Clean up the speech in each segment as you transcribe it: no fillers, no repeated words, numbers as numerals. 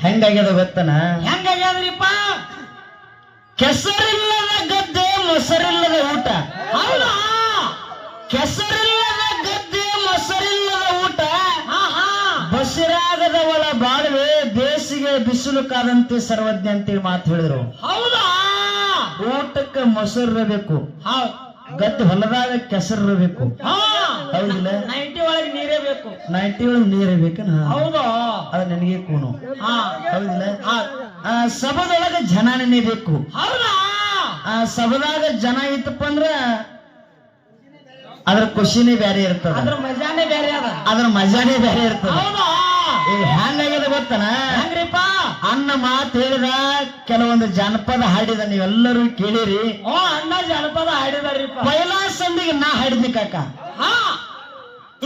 ಹೆಂಗಾಗ್ಯದ ಗೊತ್ತನ? ಹೆಂಗಾಗ್ಯದ್ರಿಪ್ಪ? ಕೆಸರಿಲ್ಲದ ಗದ್ದೆ ಮೊಸರಿಲ್ಲದ ಊಟ. ಹೌದಾ? ಕೆಸರಿಲ್ಲದ ಗದ್ದೆ ಮೊಸರಿಲ್ಲದ ಊಟ, ಬಸಿರಾಗದವಳ ಬಾಳ್ವೆ ಬೇಸಿಗೆ ಬಿಸಿಲು ಕಾದಂತೆ ಸರ್ವಜ್ಞ ಅಂತೇಳಿ ಮಾತು ಹೇಳಿದ್ರು. ಹೌದಾ? ಊಟಕ್ಕೆ ಮೊಸರಿರಬೇಕು, ಗದ್ದೆ ಹೊಲದಾಗ ಕೆಸರಿರಬೇಕು. ಹೌದಿಲ್ಲ? 90 ಒಳಗೆ ನೀರೇ ಬೇಕು. 90 ಒಳಗೆ ನೀರಿರ್ಬೇಕನ? ಹೌದಾ? ಅದು ನನಗೆ ಕೂನು. ಹೌದಿಲ್ಲ? ಸಭದೊಳಗೆ ಜನ ನೆನೆಬೇಕು. ಹೌದಾ? ಸಭದಾಗ ಜನ ಇತ್ತಪ್ಪ ಅಂದ್ರ ಅದ್ರ ಖುಷಿನೇ ಬೇರೆ ಇರ್ತದ, ಅದ್ರ ಮಜಾನೇ ಬೇರೆ ಅದ, ಅದ್ರ ಮಜಾನೇ ಬೇರೆ ಇರ್ತದ. ಹೌದಾ? ಹೆಂಗಾಗ್ಯದ ಗೊತ್ತನ? ಹೆಂಗ್ರಿಪ್ಪ? ಅನ್ನ ಮಾತು ಹೇಳಿದ ಕೆಲವೊಂದು ಜಾನಪದ ಹಾಡಿದ ನೀವೆಲ್ಲರೂ ಕೇಳಿರಿ. ಅಣ್ಣ ಜನಪದ ಹಾಡಿದಾರಿಪ್ಪ. ಪೈಲಾ ಸಂದಿಗೆ ನಾ ಹಾಡಿದ್ನಿ ಕಾಕ.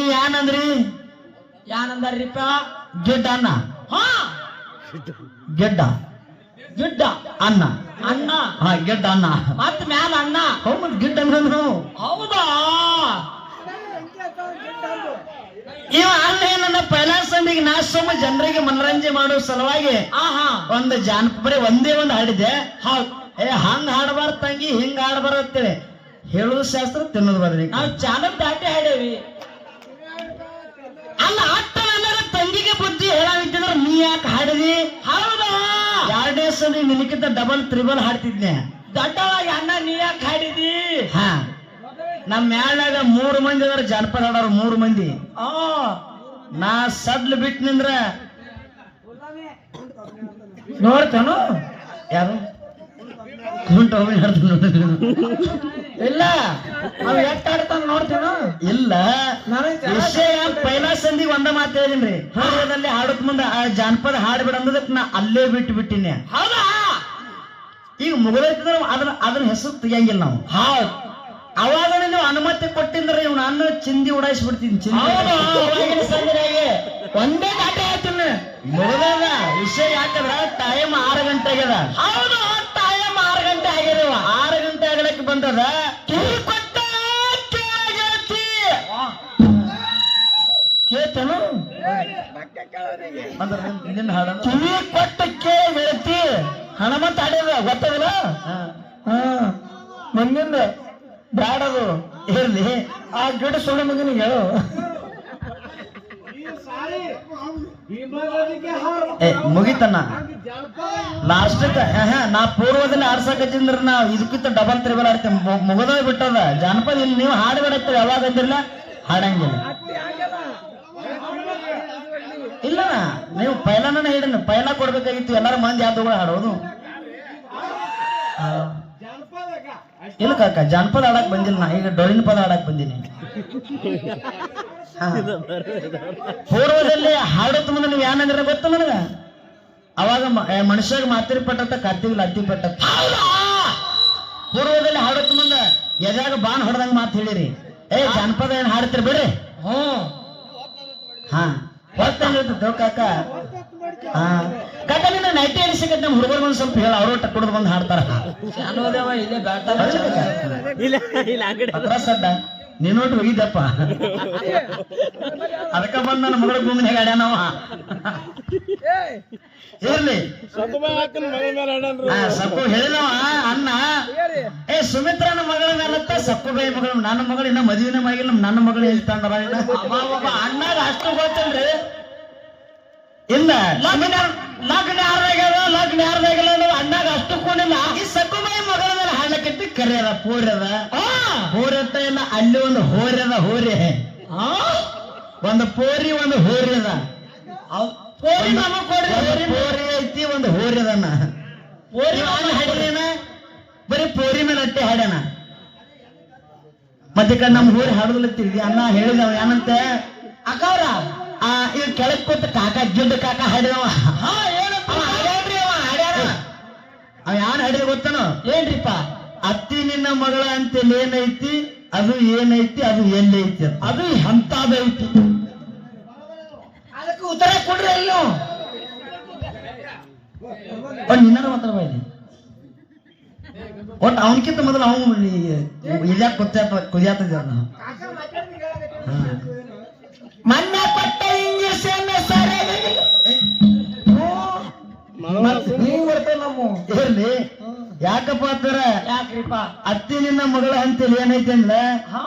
ಈ ಏನಂದ್ರಿ? ಯಾನಂದಾರಿಪ್ಪ? ಗಿಡ್ಡ ಅನ್ನ. ಗೆಡ್ಡ ಗಿಡ್ಡ ಅನ್ನ. ಅನ್ನ. ಗೆಡ್ಡ ಅನ್ನ ಮತ್ ಮ್ಯಾಲ ಅನ್ನ. ಹೌದು, ಗಿಡ್ಡ ಅಂದ್ರು. ಹೌದಾ? ಇವ ಅನ್ನ ಏನನ್ನ ಪೈಲಾ ಸಂದಿಗೆ ನಾ ಸುಮ್ಮ ಜನರಿಗೆ ಮನರಂಜನೆ ಮಾಡೋ ಸಲುವಾಗಿ ಒಂದು ಬರೀ ಒಂದೇ ಒಂದು ಹಾಡಿದೆ. ಹಂಗ ಹಾಡಬಾರ್ದು ತಂಗಿ, ಹಿಂಗ ಹಾಡಬಾರ್ದು ಅಂತೇಳಿ ಹೇಳುದು ಶಾಸ್ತ್ರ, ತಿನ್ನೋದು ಬದ್ರಿ. ನಾವು ಚಾನಲ್ ದಾಟಿ ಹಾಡೇವಿ. ಅಲ್ಲ, ಅಟ್ಟ ಅನ್ನೋದು ತಂಗಿಗೆ ಬುದ್ಧಿ ಹೇಳಾಗಿದ್ದಿದ್ರೆ ನೀ ಯಾಕೆ ಹಾಡಿದಿ? ಹೌದಾ? 2ನೇ ಸಲ ನಿನಕಿಂತ ಡಬಲ್ ತ್ರಿಬಲ್ ಹಾಡ್ತಿದ್ನೆ. ದೊಡ್ಡವಾಗಿ ಅಣ್ಣ ನೀ ಯಾಕೆ ಹಾಡಿದಿ? ನಮ್ಮ ಮ್ಯಾಲಾಗ 3 ಮಂದಿ ಅದಾರ ಜಾನಪದ ಹಾಡೋರು. 3 ಮಂದಿ. ನಾ ಸಡ್ಲು ಬಿಟ್ಟು ನಿಂದ್ರ ನೋಡ್ತಾನು ಯಾರು ಕುಂಟ ಇಲ್ಲ, ನಾವ್ ಎಷ್ಟ್ ಆಡ್ತಾನ ನೋಡ್ತೇನು? ಇಲ್ಲ, ವಿಷಯ ಪೈಲಾ ಸಂದಿಗೆ ಒಂದ ಮಾತು ಹೇಳಿನ್ರಿ. ಪೂರ್ವದಲ್ಲಿ ಹಾಡಕ್ ಮುಂದೆ ಆ ಜಾನಪದ ಹಾಡ್ಬಿಡ ಅಂದದಕ್ಕೆ ನಾ ಅಲ್ಲೇ ಬಿಟ್ಟು ಬಿಟ್ಟಿನಿ. ಹೌದಾ? ಈಗ ಮುಗಿದೈತಿದ್ರೆ ಅದನ್ನ ಹೆಸರು ತೆಗಿಯಂಗಿಲ್ಲ ನಾವು. ಅವಾಗ ನೀವು ಅನುಮತಿ ಕೊಟ್ಟಿದ್ರೆ ಇವ್ ನಾನು ಚಿಂದಿ ಉಡಾಯಿಸ್ಬಿಡ್ತೀನಿ. ಒಂದೇ ದಾಟಿ ಆಯ್ತೀನಿ. ಮುಗಿದ ವಿಷಯ ಯಾಕಂದ್ರ ಟೈಮ್ 6 ಗಂಟೆ ಆಗ್ಯದ. ಹೌದು, ಟೈಮ್ 6 ಗಂಟೆ ಆಗ್ಯದ. 6 ಗಂಟೆ ಆಗಲಕ್ಕೆ ಬಂದದ. ಕೇಳ್ತಾನು ನಿನ್ನ ಹಾಡ ಕಿವಿ ಕೊಟ್ಟ ಕೇಳ್ತಿ. ಹನುಮಂತ ಹಾಡಿದ ಗೊತ್ತದಿಲ್ಲ? ಮುಂದಿನ ಬ್ಯಾಡದು ಇರ್ಲಿ. ಆ ಗಿಡ ಸುಳ್ಳು ಮಗನಿಗೆ ಹೇಳು. ಮುಗಿತನ್ನ ಲಾಸ್ಟ್ ನಾ ಪೂರ್ವದಲ್ಲಿ ಆಡ್ಸಕತ್ತಿಂದ್ರ ನಾ ಇದಕ್ಕಿಂತ ಡಬಲ್ ತ್ರಿಬಲ್ ಆಡ್ತೇನೆ. ಮುಗದ ಬಿಟ್ಟದ ಜಾನಪದ. ಇಲ್ಲಿ ನೀವು ಹಾಡ್ಬೇಡತ್ತೀರಿ, ಯಾವಾಗ ಅಂದಿಲ್ಲ ಹಾಡಂಗಿಲ್ಲ. ಇಲ್ಲ, ನೀವು ಪೈಲಾನ ಹೇಳಿನ ಪೈಲಾ ಕೊಡ್ಬೇಕಾಗಿತ್ತು. ಎಲ್ಲಾರು ಮಂದಿ ಯಾವ್ದು ಹಾಡೋದು. ಇಲ್ಲ ಕಾಕ, ಜಾನಪದ ಆಡಕ್ ಬಂದಿಲ್ಲ ನಾ. ಈಗ ಡೊಳ್ಳಿನ ಪದ ಆಡಕ್ ಬಂದೀನಿ. ಪೂರ್ವದಲ್ಲಿ ಹಾಡೋತ್ ಮುಂದೆ ನೀವು ಏನಂದ್ರೆ ಗೊತ್ತ ನನಗ? ಅವಾಗ ಮನುಷ್ಯಾಗ ಮಾತಿರಿ ಪಟ್ಟತ್ತ, ಕತ್ತಿಗಿಲ್ಲ ಅತ್ತಿ ಪಟ್ಟತ್ತ. ಪೂರ್ವದಲ್ಲಿ ಹಾಡೋತ್ ಮುಂದೆ ಎದ್ಯಾಗ ಬಾನ್ ಹೊಡೆದಂಗ ಮಾತು ಹೇಳಿರಿ. ಜಾನಪದ ಏನ್ ಹಾಡ್ತಿರಿ ಬಿಡ್ರಿ. ಹೊತ್ತಂಗಿರ್ತದ ಕಾಕ. ಕಾಕ ನಿನ್ನ ನೈಟಿ ಎನಿಸಿಕತ್ ನಮ್ಮ ಹುಡುಗರು ಬಂದು ಸ್ವಲ್ಪ ಹೇಳ, ಅವರು ಕುಡಿದು ಬಂದು ಹಾಡ್ತಾರ. ಇಲ್ಲೇ ಸಡ್ಡ ನೀನೋಟ್ ಹೋಗಿದ್ದಪ್ಪ, ಅದಕ್ಕ ಬಂದ್ ನನ್ನ ಮಗಳ ಗುಂಗಿನ ಗಾಡ್ಯಾನವ. ಇರ್ಲಿ, ಸಕ್ಕು ಹೇಳಿದವ ಅನ್ನ. ಸುಮಿತ್ರನ ಮಗಳ ಮೇಲತ್ತ ಸಕ್ಕು ಬೈ ಮಗಳು. ನನ್ನ ಮಗಳು ಇನ್ನ ಮದುವೆನೇ ಆಗಿಲ್ಲ. ನನ್ನ ಮಗಳು ಹೇಳ್ತಾಂದ್ರ ಅಣ್ಣಾಗ ಅಷ್ಟು ಗೊತ್ತಲ್ರಿ. ಇಲ್ಲ, ಲಗ್ನ ಯಾರ್ದಾಗಿಲ್ಲ ಅಣ್ಣಾಗ ಅಷ್ಟು ಕೊಂಡಿಲ್ಲ. ಈ ಸಕ್ಕುಬಾಯಿ ಮಗಳ ಮೇಲೆ ಹಾಡಕತ್ತಿ ಕರೆಯದ ಪೋರ್ಯದ ಹೋರತ್ತ ಇಲ್ಲ. ಅಲ್ಲಿ ಒಂದು ಹೋರ್ಯದ ಹೋರಿ, ಒಂದು ಪೋರಿ ಒಂದು ಹೋರ್ಯದ. ಪೋರಿ ಐತಿ, ಒಂದು ಹೋರ್ಯದನ್ನ. ಪೋರಿ ಹಾಡ್ಯಾನ, ಬರೀ ಪೋರಿ ಮೇಲೆ ಅಟ್ಟೆ ಹಾಡ್ಯಾನ. ಮತ್ತೆ ಕಡೆ ನಮ್ ಹೋರಿ ಹಾಡುದಲತ್ತೀವಿ. ಅನ್ನ ಹೇಳಿದವ ಏನಂತೆ, ಅಕ್ಕವ್ರ ಈಗ ಕೆಳಕ್ ಕೊಟ್ಟು ಕಾಕ ಗಿಡ್ಡ ಕಾಕ ಹಾಡಿದವ. ಅವ ಯಾನ್ ಹಾಡಿದ ಗೊತ್ತನೋ? ಏನ್ರಿಪ್ಪ? ಅತ್ತಿ ನಿನ್ನ ಮಗಳ ಅಂತೇಳಿ ಏನೈತಿ, ಅದು ಏನೈತಿ, ಅದು ಎಲ್ಲೈತಿ, ಅದು ಎಂತಾದೈತಿ. ಅದಕ್ಕೆ ಉತ್ತರ ಕೊಡ್ರಿ. ಅಲ್ಲೋ ನಿನ್ನ ಮಾತ್ರ ಇಲ್ಲಿ ಒಟ್ಟು ಅವನಕ್ಕಿಂತ ಮೊದಲು ಅವನು ಇದ್ಯಾಕ ಕುದಿಯಾತದ. ಮೊನ್ನೆ ಕೊಟ್ಟ ಇಂಜೆಕ್ಷನ್ ನೀವು ಬರ್ತೇವೆ ನಮ್ಮ ಇರ್ಲಿ ಯಾಕಪ್ಪ ಅಂತಾರ ಯಾಕ್ರಿಪ್ಪ ಅತ್ತಿ ನಿನ್ನ ಮಗಳ ಹಂತಲಿ ಏನೈತಿ ಅಂದ್ರ ಹಾ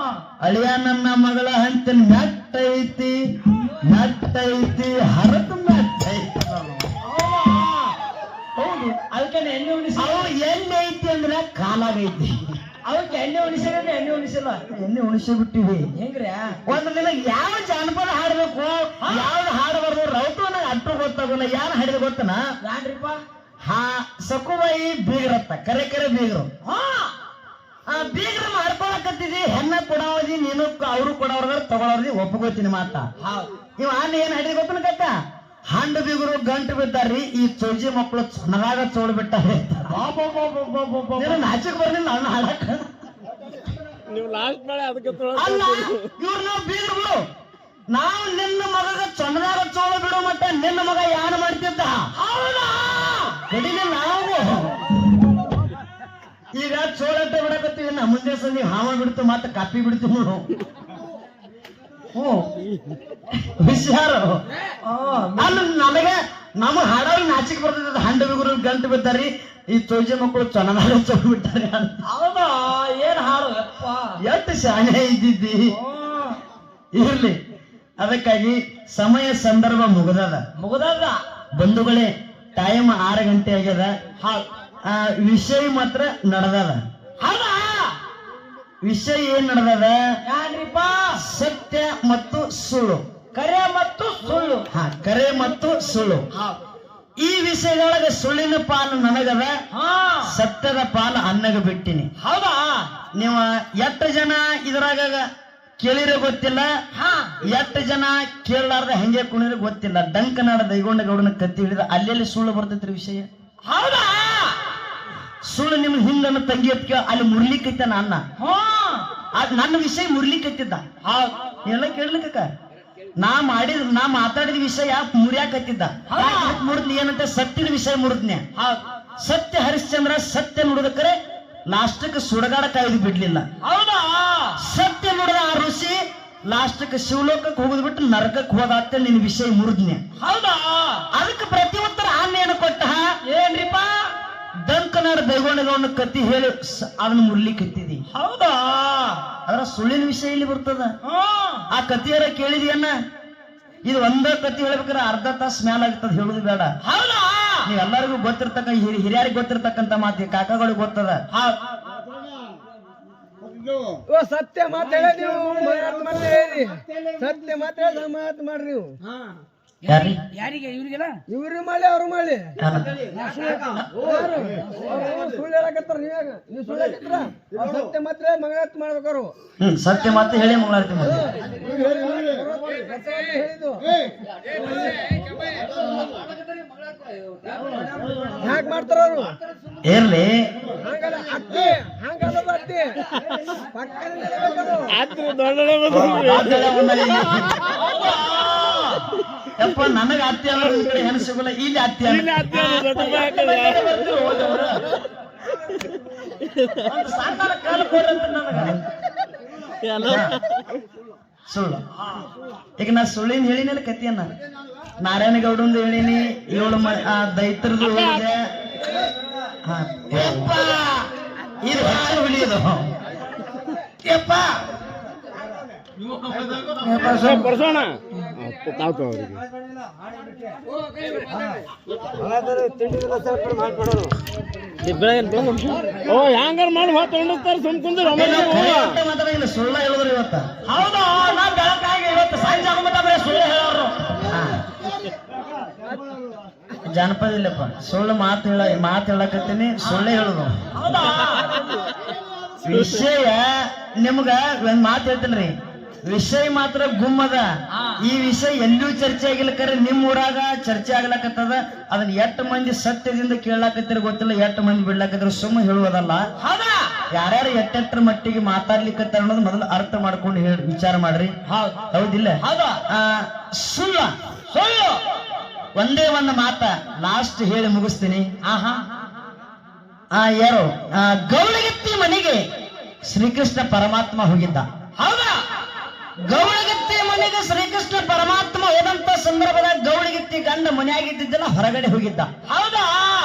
ಅಳಿಯ ನನ್ನ ಮಗಳ ಹಂತಲಿ ಮೆಟ್ಟೈತಿ ಹರತ ಮೆಟ್ಟೈತಿ ಹೌದು ಅದಕ್ಕೆ ಎಣ್ಣೆ ಉಣಿಸಿ ಅವು ಎಲ್ಲಿ ಐತಿ ಅಂದ್ರ ಕಾಲಾಗೈತಿ ಅವಕ್ಕೆ ಎಣ್ಣೆ ಉಣಿಸಿದ್ರೆ ಎಣ್ಣೆ ಉಣಿಸಿಲ್ಲ ಎಣ್ಣೆ ಉಣಿಸಿ ಬಿಟ್ಟಿವಿ ಹೆಂಗ್ರಿ ಒಂದು ದಿನ ಯಾವ ಜಾನಪದ ಹಾಡ್ಬೇಕು ಯಾವ್ದು ಹಾಡಬಾರ್ದು ರೌತು ನನಗೆ ಅಟ್ಟು ಗೊತ್ತಾಗಲ್ಲ ಯಾರು ಹಾಡಿದ ಗೊತ್ತನ ಯಾನ್ರಿಪ್ಪ ಹಾ ಸಕುಬಾಯಿ ಬೀಗ್ರತ್ತ ಕರೆ ಬೀಗ್ರು ಹಾ ಆ ಬೀಗ್ರ ಮಾಡ್ಕೊಳಕತ್ತಿದಿ ಹೆಣ್ಣ ಕೊಡವದಿ ನೀನು ಅವರು ಕೊಡವ್ರ ತಗೊಳವ್ರದಿ ಒಪ್ಪಗೋತೀನಿ ಮಾತ ಇವ ಅನ್ನ ಏನ್ ಹಾಡಿದ ಗೊತ್ತನ ಕಕ್ಕ ಹಂಡ ಬೀಗರು ಗಂಟು ಬಿದ್ದಾರ್ರಿ ಈ ಚೋಜಿ ಮಕ್ಕಳು ಚೆನ್ನಾಗ ಚೋಡ್ ಬಿಟ್ಟಾರೆ ನಾಚಕ್ ಬರ್ಲಿಲ್ಲ ನಾನು ಹಾಡಕ ನೀವು ಲಾಸ್ಟ್ ಮೇಲೆ ಅದಕ್ಕೆ ಅಲ್ಲ ಇವ್ರು ನಾವು ಬೀಗ್ರು ಬಿಡು ನಾವು ನಿನ್ನ ಮಗಗ ಚೊಣ್ಣದಾಗ ಚೋಳ ಬಿಡೋ ಮಟ್ಟ ನಿನ್ನ ಮಗ ಯಾರು ಮಾಡ್ತಿದ್ದ ಹೌದಾ ಕಡಿಮೆ ನಾವು ಈಗ ಚೋಳಟ್ಟೆ ಬಿಡಕತ್ತೀವಿ ನಾ ಮುಂದೆ ಸಂಜೆ ಹಾವ ಬಿಡ್ತು ಮತ್ತೆ ಕಾಪಿ ಬಿಡ್ತೀವಿ ನೋಡು ವಿಷಾರ ಅಲ್ಲ ನನಗೆ ನಮ್ಮ ಹಾಡೋರು ನಾಚಿಕೆ ಬರ್ತದ ಹಂಡ ಬಿಗುರು ಗಂಟು ಬಿದ್ದಾರಿ ಈ ಚೋಜಿ ಮಕ್ಕಳು ಚೊಣ್ಣದಾಗ ಚೋಳ ಬಿಟ್ಟಾರೆ ಹೌದಾ ಏನ್ ಹಾಡು ಯಪ್ಪ ಎಷ್ಟು ಶಾಣೆ ಇದ್ದಿದ್ದಿ ಇರ್ಲಿ ಅದಕ್ಕಾಗಿ ಸಮಯ ಸಂದರ್ಭ ಮುಗದದ ಬಂಧುಗಳೇ ಟೈಮ್ 6 ಗಂಟೆ ಆಗ್ಯದ ವಿಷಯ ಮಾತ್ರ ನಡೆದದ ಹೌದಾ ವಿಷಯ ಏನ್ ನಡೆದದ ಯಾನ್ರಿಪ್ಪ ಸತ್ಯ ಮತ್ತು ಸುಳ್ಳು ಕರೆ ಮತ್ತು ಸುಳ್ಳು ಕರೆ ಮತ್ತು ಸುಳ್ಳು ಈ ವಿಷಯದೊಳಗೆ ಸುಳ್ಳಿನ ಪಾಲು ನನಗದ ಸತ್ಯದ ಪಾಲು ಅನ್ನಗ ಬಿಟ್ಟಿನಿ ಹೌದಾ ನೀವು ಎಷ್ಟು ಜನ ಇದ್ರಾಗ ಕೇಳಿರೋ ಗೊತ್ತಿಲ್ಲ ಎಷ್ಟು ಜನ ಕೇಳಲಾರ್ದ ಹೆಂಗೆ ಕುಣಿದ್ರೆ ಗೊತ್ತಿಲ್ಲ ಡಂಕನಾಡ ದೈಗೊಂಡ ಗೌಡನ ಕತ್ತಿ ಹಿಡಿದ ಅಲ್ಲೆಲ್ಲಿ ಸುಳ್ಳು ಬರ್ತೈತ್ರಿ ವಿಷಯ ಹೌದಾ ಸುಳ್ಳು ನಿಮ್ ಹಿಂದನ್ನ ತಂಗಿ ಎತ್ಕ ಅಲ್ಲಿ ಮುರ್ಲಿಕ್ಕೈತ ಅನ್ನ ಅದ್ ನನ್ನ ವಿಷಯ ಮುರ್ಲಿಕ್ಕತ್ತಿದ್ದ ಎಲ್ಲ ಕೇಳ್ಲಿಕ್ಕ ನಾ ಮಾತಾಡಿದ ವಿಷಯ ಮುರಿಯಾಕತ್ತಿದ್ದ ಮುರಿದ್ನಿ ಏನಂತ ಸತ್ಯದ ವಿಷಯ ಮುರಿದ್ನೆ ಸತ್ಯ ಹರಿಶ್ಚಂದ್ರ ಸತ್ಯ ನುಡಿದಕ್ಕರೆ ಲಾಸ್ಟಕ್ಕೆ ಸುಡಗಾಡ ಕಾಯ್ದು ಬಿಡ್ಲಿಲ್ಲ ಹೌದಾ ಸತ್ಯ ನುಡಿದ ಆ ಋಷಿ ಲಾಸ್ಟಕ್ಕೆ ಶಿವಲೋಕಕ್ಕೆ ಹೋಗುದ್ ಬಿಟ್ಟು ನರಕಕ್ಕೆ ಹೋದಾತ ನಿನ್ ವಿಷಯ ಮುರಿದ್ನೆ ಹೌದಾ ಅದಕ್ಕೆ ಪ್ರತಿ ಉತ್ತರ ಆಮೇನು ಕೊಟ್ಟ ಏನ್ರಿಪ್ಪ ದಂಕನಾಡ ದೈಗೊಂಡಗವನ್ನ ಕತ್ತಿ ಹೇಳಿ ಅದನ್ನ ಮುರ್ಲಿಕ್ಕತ್ತಿದಿ ಹೌದಾ ಅದರ ಸುಳ್ಳಿನ ವಿಷಯ ಇಲ್ಲಿ ಬರ್ತದ ಆ ಕತ್ತಿಯರ ಕೇಳಿದ್ಯನ್ನ ಇದು ಒಂದ ಕತ್ತಿ ಹೇಳ್ಬೇಕಾದ್ರೆ ಅರ್ಧ ತಾಸು ಮ್ಯಾಲ ಆಗ್ತದ ಹೇಳುದು ಬೇಡ ಹೌದಾ ನೀವೆಲ್ಲರಿಗೂ ಗೊತ್ತಿರ್ತಕ್ಕ ಹಿರಿಯರಿಗೆ ಗೊತ್ತಿರ್ತಕ್ಕಂತ ಮಾತಿ ಕಾಕಾಗಳಿಗೆ ಗೊತ್ತದ ಸತ್ಯ ಮಾತಾಡ ನೀವು ಸತ್ಯ ಮಾತಾಡ ಮಾತು ಮಾಡ್ರಿ ನೀವು ಯಾರಿಗೆ ಇವ್ರಿಗೆಲ್ಲ ಇವ್ರು ಮಾಡಿ ಅವ್ರು ಮಾಡಿ ಸುಳ್ಳು ಹೇಳಕತ್ತಾರ ನೀವಾಗ ನೀವು ಸುಳ್ಳು ಹೇಳಕತ್ತಾರ ಸತ್ಯ ಮಾತ್ರ ಮಂಗಳಾರತಿ ಮಾಡ್ಬೇಕಾರು ಸತ್ಯ ಮಾತು ಹೇಳಿ ಮಂಗಳಾರತಿ ಮಾಡಿ ಹೇಳಿದ್ದು ಯಾಕೆ ಮಾಡ್ತಾರ ಅವರು ಇರ್ಲಿ ಹಂಗಲ್ಲ ಅತ್ತಿ ಹಂಗಲ್ಲ ಅತ್ತಿ ಯಪ್ಪ ನನಗ ಅತ್ತಿ ಅನ್ನೋದ್ ಕಡೆ ಹೆಣ್ಣು ಸಿಗಲ್ಲ ಇಲ್ಲಿ ಅತ್ತಿ ಸುಳ್ಳು ಈಗ ನಾ ಸುಳ್ಳಿನ ಹೇಳಿನಲ್ಲ ಕತ್ತಿಯನ್ನ ನಾರಾಯಣಗೌಡಂದು ಹೇಳಿನಿ 7 ದೈತ್ರದ್ದು ಹೇಳಿದೆ ಇದು ಹೆಚ್ಚು ಹುಳಿಯೋದು ಯಪ್ಪ ಬರ್ಸೋಣ ಓ ಹ್ಯಾಂಗಾರ ಮಾಡಿ ಮಾತಾಡ್ತಾರೆ ಸುಮ್ಕುಂದ್ರೆ ಮಾತಾಡಿಲ್ಲ ಸುಳ್ಳ ಹೇಳಿದ್ರು ಇವತ್ತ ಹೌದಾ ನಾ ಬೆಳಕಾಗಿ ಇವತ್ತು ಸಂಜೆ ಆಗಮಟ ಬರೀ ಸುಳ್ಳು ಹೇಳೋರು ಜಾನಪದ ಇಲ್ಲಪ್ಪ ಸುಳ್ಳು ಮಾತು ಹೇಳಕತ್ತೀನಿ ಸುಳ್ಳೆ ಹೇಳುದು ಹೌದಾ ವಿಷಯ ನಿಮ್ಗ ಒಂದ್ ಮಾತು ಹೇಳ್ತೇನ್ರಿ ವಿಷಯ ಮಾತ್ರ ಗುಮ್ಮದ ಈ ವಿಷಯ ಎಲ್ಲೂ ಚರ್ಚೆ ಆಗಿಲ್ಲ ಕರೆ ನಿಮ್ ಊರಾಗ ಚರ್ಚೆ ಆಗ್ಲಕತ್ತದ ಅದನ್ನ 8 ಮಂದಿ ಸತ್ಯದಿಂದ ಕೇಳಾಕತ್ತಿರ ಗೊತ್ತಿಲ್ಲ 8 ಮಂದಿ ಬಿಡ್ಲಾಕತ್ತಿರ ಸುಮ್ಮ ಹೇಳುವುದಲ್ಲ ಯಾರ್ಯಾರು ಎಟ್ಟೆಟ್ಟರ ಮಟ್ಟಿಗೆ ಮಾತಾಡ್ಲಿಕ್ಕತ್ತಾರ ಅನ್ನೋದು ಮೊದಲು ಅರ್ಥ ಮಾಡ್ಕೊಂಡು ಹೇಳಿ ವಿಚಾರ ಮಾಡ್ರಿ ಹೌದಿಲ್ಲ ಸುಳ್ಳು ಒಂದೇ ಒಂದು ಮಾತ ಲಾಸ್ಟ್ ಹೇಳಿ ಮುಗಿಸ್ತೀನಿ ಯಾರು ಗೌಳಗತ್ತಿ ಮನೆಗೆ ಶ್ರೀಕೃಷ್ಣ ಪರಮಾತ್ಮ ಹೋಗಿದ್ದ ಹೌದಾ ಗೌಳಗತ್ತಿ ಮನೆಗೆ ಶ್ರೀಕೃಷ್ಣ ಪರಮಾತ್ಮ ಹೋದಂತ ಸಂದರ್ಭದಾಗ ಗೌಳಿಗಿತ್ತಿ ಗಂಡ ಮನೆಯಾಗಿದ್ದಿದ್ದಲ್ಲ ಹೊರಗಡೆ ಹೋಗಿದ್ದ. ಹೌದಾ?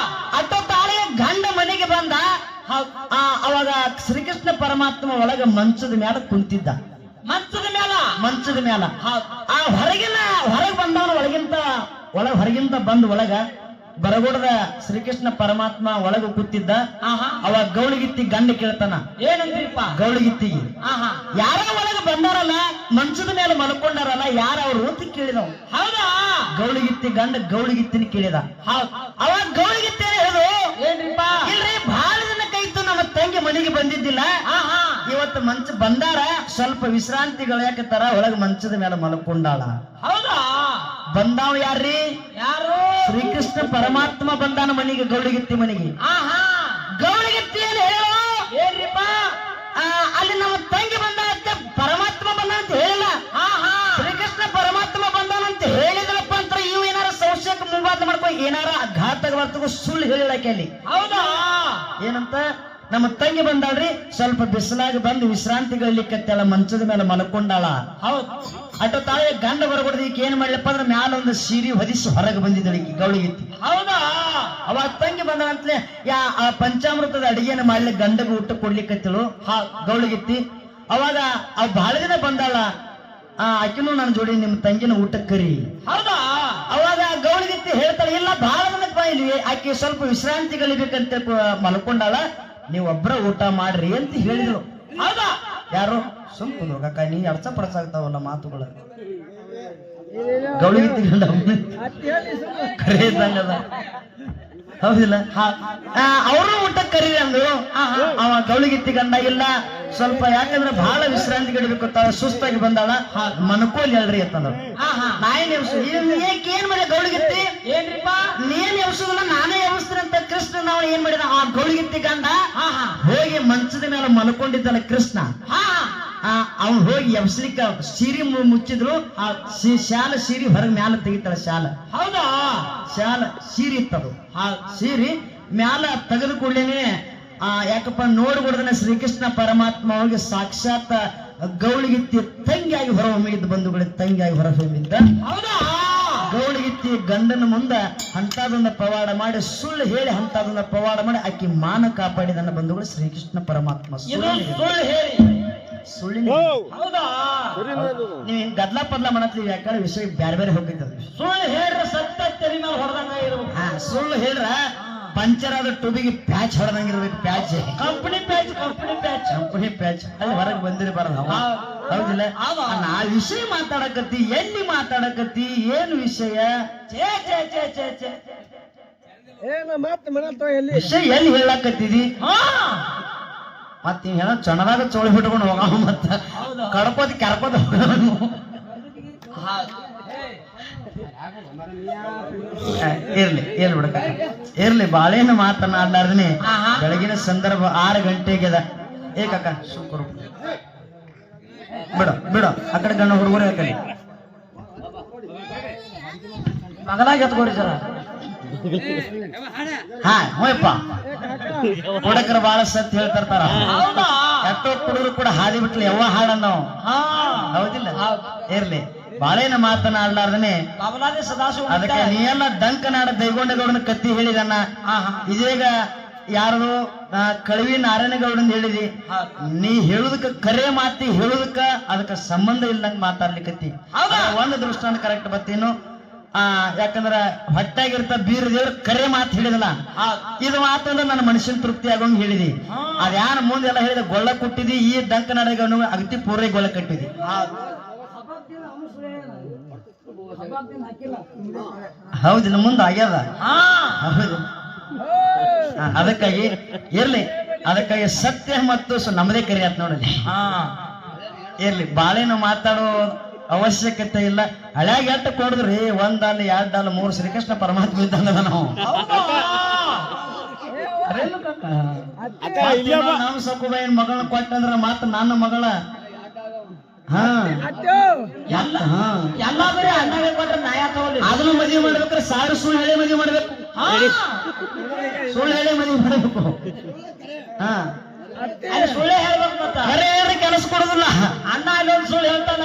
ಅಟ್ಟೋ ತಾಳಿಗೆ ಗಂಡ ಮನೆಗೆ ಬಂದ. ಅವಾಗ ಶ್ರೀಕೃಷ್ಣ ಪರಮಾತ್ಮ ಒಳಗ ಮಂಚದ ಮ್ಯಾಲ ಕುಂತಿದ್ದ. ಮಂಚದ ಮ್ಯಾಲ ಆ ಹೊರಗೆ ಬಂದವನು ಹೊರಗಿಂತ ಬಂದು ಒಳಗ ಬರಗೂಡದ ಶ್ರೀಕೃಷ್ಣ ಪರಮಾತ್ಮ ಒಳಗ ಕೂತಿದ್ದ. ಅವಾಗ ಗೌಳಿಗಿತ್ತಿ ಗಂಡ ಕೇಳ್ತಾನ, ಏನಂದ್ರಿಪ್ಪ ಗೌಳಿಗಿತ್ತಿಗೆ? ಯಾರ ಒಳಗ ಬಂದಾರಲ್ಲ, ಮಂಚದ ಮೇಲೆ ಮಲ್ಕೊಂಡಾರಲ್ಲ, ಯಾರ ಅವ್ರು ಅಂತ ಕೇಳಿದವ್. ಹೌದಾ? ಗೌಳಿಗಿತ್ತಿ ಗಂಡ ಗೌಳಿಗಿತ್ತಿನ ಕೇಳಿದ. ಅವಾಗ ಗೌಳಿಗಿತ್ತಿ ಹೇಳುದು, ಏನ್ರಿಪ್ಪ? ಇಲ್ರಿ, ಬಹಳ ದಿನ ಕೈತು ನಮ್ಮ ತಂಗಿ ಮನೆಗೆ ಬಂದಿದ್ದಿಲ್ಲ, ಇವತ್ತು ಮಂಚ ಬಂದಾರ, ಸ್ವಲ್ಪ ವಿಶ್ರಾಂತಿಗಳಾಕತ್ತಾರ, ಒಳಗ ಮಂಚದ ಮೇಲೆ ಮಲ್ಕೊಂಡಾಳ. ಹೌದಾ? ಬಂದಾವ ಯಾರ್ರಿ? ಯಾರು? ಶ್ರೀಕೃಷ್ಣ ಪರಮಾತ್ಮ ಬಂದಾನ ಮನೆಗೆ, ಗೌಳಿಗಿತ್ತಿ ಮನೆಗೆ. ಗೌಳಿಗಿತ್ತಿ ಏನು ಹೇಳು? ಏನ್ರಿಪ್ಪ? ಅಲ್ಲಿ ನಮ್ಮ ತಂಗಿ ಬಂದಾನಂತೆ, ಪರಮಾತ್ಮ ಬಂದಾನಂತ ಹೇಳಿಲ್ಲ. ಶ್ರೀಕೃಷ್ಣ ಪರಮಾತ್ಮ ಬಂದಾನಂತ ಹೇಳಿದ್ರಪ್ಪ ಅಂತ ಇವು ಏನಾರ ಸಂಶಯಕ್ಕೆ ಮುಂಬಾದ ಮಾಡ್ಕೊ, ಏನಾರ ಘಾತಕ ಬರ್ತಗೂ ಸುಳ್ಳು ಹೇಳಿಳಕ್ಕೆ ಅಲ್ಲಿ. ಹೌದಾ? ಏನಂತ? ನಮ್ಮ ತಂಗಿ ಬಂದಾಳ್ರಿ, ಸ್ವಲ್ಪ ಬಿಸಿಲಾಗಿ ಬಂದು ವಿಶ್ರಾಂತಿಗಳಿಕ್ಕತ್ತಲ್ಲ, ಮಂಚದ ಮೇಲೆ ಮಲ್ಕೊಂಡಾಳ. ಹೌದು. ಅಟೋ ತಾಳೆ ಗಂಡ ಬರಬಾರ್ದು, ಈಗ ಏನ್ ಮಾಡ್ಲಪ್ಪ ಅಂದ್ರೆ ಮ್ಯಾಲ ಒಂದು ಸೀರೆ ಹೊದಿಸಿ ಹೊರಗೆ ಬಂದಿದ್ದಳಿಗೆ ಗೌಳಿಗಿತ್ತಿ. ಹೌದಾ? ಅವಾಗ ತಂಗಿ ಬಂದಂತಲೇ ಪಂಚಾಮೃತದ ಅಡಿಗೆನ ಮಾಡ್ಲಿಕ್ಕೆ ಗಂಡಗ ಊಟ ಕೊಡ್ಲಿಕ್ಕತ್ತಳು ಗೌಳಿಗಿತ್ತಿ. ಅವಾಗ ಬಹಳ ದಿನ ಬಂದಾಳ, ಆಕಿನೂ ನನ್ನ ಜೋಡಿ ನಿಮ್ ತಂಗಿನ ಊಟಕ್ಕೆ ಕರಿ. ಹೌದಾ? ಅವಾಗ ಗೌಳಿಗಿತ್ತಿ ಹೇಳ್ತಾಳೆ, ಇಲ್ಲ ಬಹಳ ದಿನಕ್ಕೆ ಬಾ, ಇಲ್ಲಿ ಆಕಿ ಸ್ವಲ್ಪ ವಿಶ್ರಾಂತಿಗಳಿಬೇಕಂತ ಮಲ್ಕೊಂಡಾಳ, ನೀವೊಬ್ರ ಊಟ ಮಾಡ್ರಿ ಅಂತ ಹೇಳಿದ್ರು. ಹೌದಾ? ಯಾರು? ಸುಮ್ಮನೆ ಕಾಕ, ನೀ ಅಡ್ಸ ಪಡಸಾಗ್ತಾವಲ್ಲ ಮಾತುಗಳು. ಗೌಳಿಗಿತ್ತಿ ಗಂಡ ಕರೆ ಇದ್ದಂಗದ, ಹೌದಿಲ್ಲ? ಅವರು ಊಟಕ್ಕೆ ಕರೀರಿ ಅಂದ್ರು. ಅವ ಗೌಳಿಗಿತ್ತಿ ಗಂಡ ಇಲ್ಲ, ಸ್ವಲ್ಪ ಯಾಕಂದ್ರೆ ಬಹಳ ವಿಶ್ರಾಂತಿ ಗಡಿಬೇಕು, ಸುಸ್ತಾಗಿ ಬಂದಾಳ, ಮನ್ಕೋಲ್ ಹೇಳ್ರಿ ಅಂತಂದ್ರು. ನಾಯೇನ್ ಏನ್ ಮಾಡಿದ ಗೌಳಿಗಿತ್ತಿ? ಏನ್ರಿಪ್ಪ? ನೀನ್ ಎಬ್ಸುದಿಲ್ಲ, ನಾನೇ ಎಬ್ಸ್ತೀನಿ ಅಂತ ಕೃಷ್ಣ ನಾವು ಏನ್ ಮಾಡಿದ, ಆ ಗೌಳಿಗಿತ್ತಿ ಗಂಡ ಹೋಗಿ ಮಂಚದ ಮೇಲೆ ಮಲ್ಕೊಂಡಿದ್ದಲ್ಲ ಕೃಷ್ಣ, ಅವ್ನು ಹೋಗಿ ಎಬ್ಸ್ಲಿಕ್ಕ ಸೀರೆ ಮುಚ್ಚಿದ್ರು, ಶಾಲ ಸೀರೆ ಹೊರಗೆ ಮ್ಯಾಲ ತೆಗಿತಾಳ ಶಾಲ. ಹೌದಾ? ಶಾಲ ಸೀರೆ ಇತ್ತದು, ಸೀರೆ ಮ್ಯಾಲ ತೆಗೆದು ಕೂಡಲೇನೆ ಯಾಕಪ್ಪ ನೋಡ್ಬಿಡ್ದನೆ ಶ್ರೀಕೃಷ್ಣ ಪರಮಾತ್ಮ ಹೋಗಿ ಸಾಕ್ಷಾತ್ ಗೌಳಿಗಿತ್ತಿ ತಂಗಿಯಾಗಿ ಹೊರಹೊಮ್ಮಿದ್ದ, ಬಂಧುಗಳಿಗೆ ತಂಗಿಯಾಗಿ ಹೊರಹೊಮ್ಮಿದ್ದ. ಹೌದಾ? ಗೌಳಿಗಿತ್ತಿ ಗಂಡನ ಮುಂದ ಅಂತದೊಂದು ಪವಾಡ ಮಾಡಿ, ಸುಳ್ಳು ಹೇಳಿ ಅಂತದೊಂದು ಪವಾಡ ಮಾಡಿ ಆಕಿ ಮಾನ ಕಾಪಾಡಿದನ್ನ ಬಂಧುಗಳು ಶ್ರೀಕೃಷ್ಣ ಪರಮಾತ್ಮ. ಸುಳ್ಳು ಹೇಳಿ ಸುಳ್ಳಿನ. ಹೌದಾ? ನೀವ್ ಗದ್ಲಾ ಪದ್ಲ ಮಾಡತ್ತೀವಿ, ಯಾಕಂದ್ರೆ ವಿಷಯ ಬೇರೆ ಬೇರೆ ಹೋಗಿದ್ದದು. ಸುಳ್ಳು ಹೇಳ್ರ ಸತ್ತ ತೆರಿ ಮೇಲೆ ಹೊಡೆದಂಗ ಇರ್ಬೇಕು. ಸುಳ್ಳು ಹೇಳ್ರ ಪಂಚರ್ ಆದ ಟೂಬಿಗೆ ಪ್ಯಾಚ್ ಹೊಡೆದಂಗಿರ್ಬೇಕು. ಪ್ಯಾಚ್ ಕಂಪನಿ ಪ್ಯಾಚ್ ಅಲ್ಲಿ ಹೊರಗೆ ಬಂದಿರಿ ಬರೋದು. ಹೌದಿಲ್ಲ? ನಾ ವಿಷಯ ಮಾತಾಡಕತ್ತಿ, ಎಲ್ಲಿ ಮಾತಾಡಕತ್ತಿ, ಏನು ವಿಷಯ? ವಿಷಯ ಎಲ್ಲಿ ಹೇಳಕತ್ತಿದಿ? ಮತ್ ನೀವ್ ಹೇಳ ಚಣದಾಗ ಚೋಳಿ ಬಿಟ್ಕೊಂಡು ಹೋಗ, ಮತ್ತ ಕಡ್ಕೋದ್ ಕೆರ್ಕೋದ್ ಇರ್ಲಿ ಬಿಡಕ, ಇರ್ಲಿ. ಬಾಳೆನ ಮಾತನಾಡ್ಲಾರ್ದನೆ ಬೆಳಗಿನ ಸಂದರ್ಭ 6 ಗಂಟೆಗೆದ. ಏಕಕ್ಕ ಶುಕ್ರ ಬಿಡ ಆ ಕಡೆ ಗಣ್ಣ ಹುಡುಗರು ಯಾಕಲಿ ಮಗನಾಗ ಎತ್ಕೊಡಿ ಸರ. ಹೋಯಪ್ಪ, ಹುಡುಗರ ಬಾಳ ಸತ್ ಹೇಳ್ತಾರ, ಎಷ್ಟೋ ಹುಡುಗರು ಕೂಡ ಹಾದಿ ಬಿಟ್ಲಿ ಯಾವ ಹಾಡನ್ನ ನಾವು. ಹೌದಿಲ್ಲ? ಇರ್ಲಿ, ಬಾಳೇನ ಮಾತನಾಡ್ಲಾರ್ದನೆ ಅದಕ್ಕೆ ನೀ ಎಲ್ಲ ಡಂಕನಾಡ ದೈಗೊಂಡಗೌಡನ ಕತ್ತಿ ಹೇಳಿದನ್ನ. ಇದೀಗ ಯಾರು ಕಳವಿ ನಾರಾಯಣಗೌಡನ್ ಹೇಳಿದಿ, ನೀ ಹೇಳುದಕ್ಕ ಕರೆ ಮಾತಿ ಹೇಳುದಕ್ಕ ಅದಕ್ಕ ಸಂಬಂಧ ಇಲ್ದಂಗ ಮಾತಾಡ್ಲಿಕ್ಕತ್ತಿ. ಒಂದು ದೃಷ್ಟಾಂತ ಕರೆಕ್ಟ್ ಬತ್ತೀನು. ಯಾಕಂದ್ರ ಹೊಟ್ಟಾಗಿರ್ತ ಬೀರ ದೇವ್ರ ಕರೆ ಮಾತು ಹೇಳಿದಲ್ಲ, ಇದು ಮಾತಂದ್ರೆ ನನ್ನ ಮನುಷ್ಯನ ತೃಪ್ತಿ ಆಗೋಂಗ್ ಹೇಳಿದಿ. ಅದ್ಯಾನ ಮುಂದೆಲ್ಲ ಹೇಳಿದ ಗೊಳ್ಳ ಕೊಟ್ಟಿದಿ, ಈ ಡಂಕ ನಾಡಗೌಡ ಅಗತಿ ಪೂರ್ವ ಗೊಳ್ಳ ಕಟ್ಟಿದಿ. ಹೌದಿಲ್ಲ? ಮುಂದೆ ಆಗ್ಯದ. ಹೌದು. ಅದಕ್ಕಾಗಿ ಇರ್ಲಿ, ಅದಕ್ಕಾಗಿ ಸತ್ಯ ಮತ್ತು ನಮ್ಮದೇ ಕರಿ ಆತ್ ನೋಡಿ. ಇರ್ಲಿ, ಬಾಳೆನ ಮಾತಾಡೋ ಅವಶ್ಯಕತೆ ಇಲ್ಲ. ಹಳ್ಯಾಗ ಎಟ್ಟು ಕೊಡಿದ್ರಿ, 1 ಅಲ್ಲ 2 ಅಲ್ಲ 3 ಶ್ರೀಕೃಷ್ಣ ಪರಮಾತ್ಮ ಇದ್ದಂಗ ನಾವು. ನಮ್ಮ ಸಕುಬಾಯಿನ ಮಗಳನ್ನ ಕೊಟ್ಟಂದ್ರ ಮತ್ತ ನನ್ನ ಮಗಳ ಅದನ್ನು ಮದುವೆ ಮಾಡ್ಬೇಕ್ರೆ 1000 ಸುಳ್ಳು ಹೇಳಿ ಮದುವೆ ಮಾಡ್ಬೇಕು. ಸುಳ್ಳು ಹೇಳಿ ಮದುವೆ ಮಾಡ್ಬೇಕು. ಸುಳ್ಳೆ ಹೇಳ್ಬೇಕು. ಮತ್ತ ಖರೆ ಕೆಲಸ ಕೊಡುದಿಲ್ಲ. ಅಣ್ಣ ಅಲ್ಲೊಂದು ಸುಳ್ಳು ಹೇಳ್ತಾನ,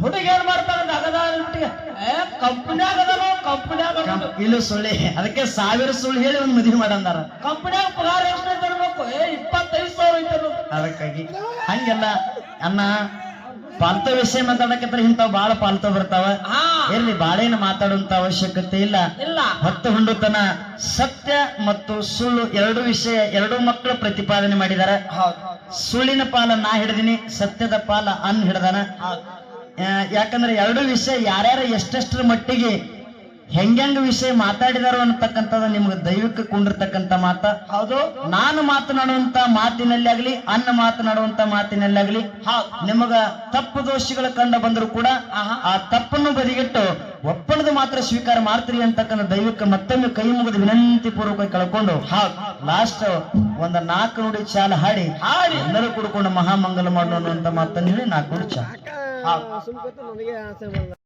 ಹುಡುಗ ಏನ್ ಮಾಡ್ತಾನ ಅಗದ ಕಂಪ್ನ್ಯಾಗ ಇಲ್ಲೂ ಸುಳ್ಳಿ ಅದಕ್ಕೆ 1000 ಸುಳ್ಳು ಹೇಳಿ ಒಂದ್ ಮದುವೆ ಮಾಡಂದಾರ. ಕಂಪ್ನ್ಯಾಗ ಪಗಾರ ಎಷ್ಟು ತರಬೇಕು 25,000 ಐತೆ. ಅದಕ್ಕಾಗಿ ಹಂಗೆಲ್ಲ ಅನ್ನ ಪಾಲ್ತು ವಿಷಯ ಮಾತಾಡಕತ್ರ ಇಂಥವ್ ಬಾಳ ಪಾಲ್ತು ಬರ್ತಾವ. ಇರ್ಲಿ ಬಾಳೇನು ಮಾತಾಡುವಂತ ಅವಶ್ಯಕತೆ ಇಲ್ಲ. ಹೊತ್ತು ಹೊಂಡುತನ ಸತ್ಯ ಮತ್ತು ಸುಳ್ಳು ಎರಡು ವಿಷಯ ಎರಡು ಮಕ್ಕಳು ಪ್ರತಿಪಾದನೆ ಮಾಡಿದಾರ. ಸುಳ್ಳಿನ ಪಾಲ ನಾ ಹಿಡ್ದಿನಿ, ಸತ್ಯದ ಪಾಲ ಅನ್ ಹಿಡ್ದಾನ. ಯಾಕಂದ್ರೆ ಎರಡು ವಿಷಯ ಯಾರ್ಯಾರ ಎಷ್ಟೆಷ್ಟರ ಮಟ್ಟಿಗೆ ಹೆಂಗ ವಿಷಯ ಮಾತಾಡಿದಾರೋ ಅನ್ನತಕ್ಕಂಥದ್ದು ನಿಮ್ಗೆ ದೈವಿಕ ಕೊಂಡಿರ್ತಕ್ಕಂಥ ಮಾತ. ಹೌದು, ನಾನು ಮಾತನಾಡುವಂತ ಮಾತಿನಲ್ಲಿ ಆಗ್ಲಿ ಅನ್ನ ಮಾತನಾಡುವಂತ ಮಾತಿನಲ್ಲಿ ಆಗ್ಲಿ ನಿಮಗ ತಪ್ಪು ದೋಷಿಗಳು ಕಂಡು ಬಂದ್ರು ಕೂಡ ಆ ತಪ್ಪನ್ನು ಬದಿಗಿಟ್ಟು ಒಪ್ಪಣದ ಮಾತ್ರ ಸ್ವೀಕಾರ ಮಾಡ್ತೀರಿ ಅಂತಕ್ಕಂಥ ದೈವಿಕ ಮತ್ತೊಮ್ಮೆ ಕೈ ಮುಗಿದು ವಿನಂತಿ ಪೂರ್ವಕ ಕಳ್ಕೊಂಡು ಲಾಸ್ಟ್ ಒಂದ 4 ನುಡಿ ಚಾಲ ಹಾಡಿ ಎಲ್ಲರೂ ಕುಡ್ಕೊಂಡು ಮಹಾಮಂಗಲ ಮಾಡೋಣ ಅಂತ ಮಾತನ್ನು ಹೇಳಿ 4 ನುಡಿ ಚಾಲ. ಸುಮ್ಕೊತ್ತು ನನಗೆ ಆಸೆ